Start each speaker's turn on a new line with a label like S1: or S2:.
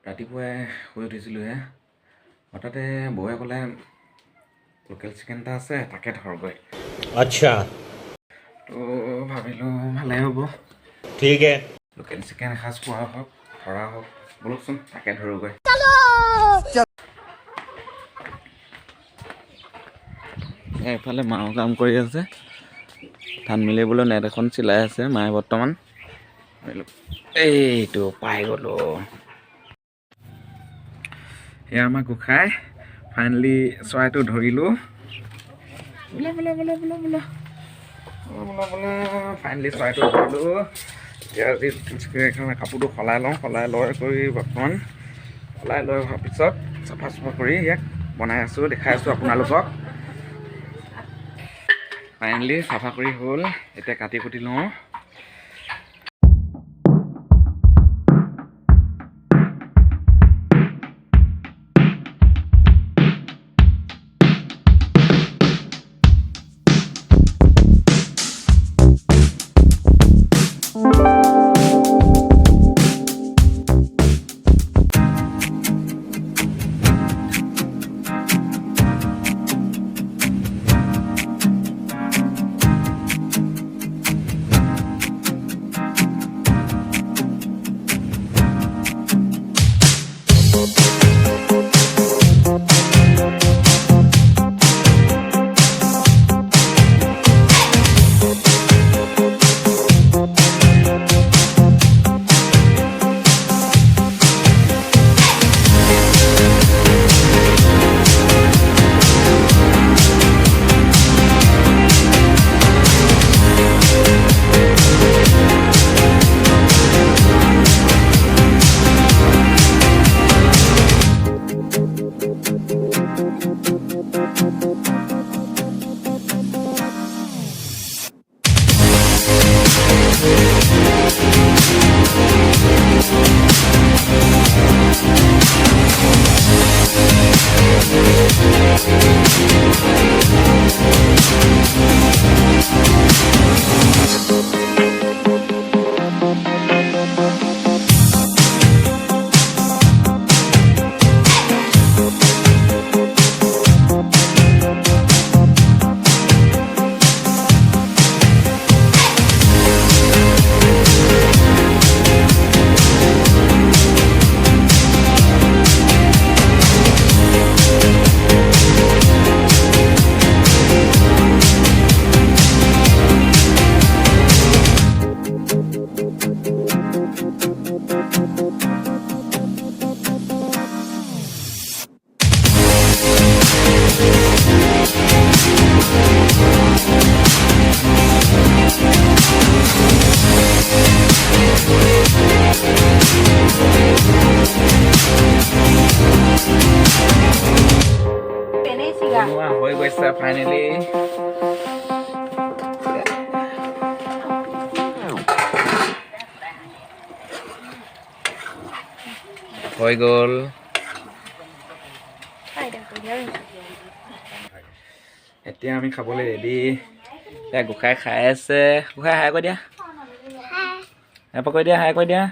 S1: ৰাতিপুৱাই শুই উঠিছিলোঁহে হঠাতে বৌয়ে ক'লে লোকেল চিকেন এটা আছে তাকে ধৰগৈ
S2: अच्छा
S1: তো ভাবিলোঁ ভালেই হ'ব
S2: ठीक है
S1: লোকেল চিকেন এসাঁজ খোৱা হওক ধৰা হওক বলকচোন তাকে ধৰোগৈ এইফালে মাও কাম কৰি আছে ধান মেলিবলৈ নেট এখন চিলাই আছে মায়ে বৰ্তমান এইটো পাই গ'লোঁ এয়া আমাৰ গোসাঁই ফাইনেলি চৰাইটো ধৰিলোঁ বোলা বোলা বোলা বোলা বোলা বোলা বোলা ফাইনেলি চৰাইটো ধৰিলোঁ এতিয়া আজি কাপোৰটো সলাই লওঁ সলাই লৈ কৰি বৰ্তমান সলাই লৈ হোৱাৰ পিছত চাফা চাফা কৰি ইয়াক বনাই আছোঁ দেখাই আছোঁ আপোনালোকক ফাইনেলি চাফা কৰি হ'ল এতিয়া কাটি কুটি লওঁ বনোৱা হৈ গৈছে ফাইনেলি হৈ গ'ল এতিয়া আমি খাবলৈ ৰেডি এতিয়া গোসাঁই খাই আছে গোসাঁই হাই কৈ দিয়া হাই কৈ দিয়া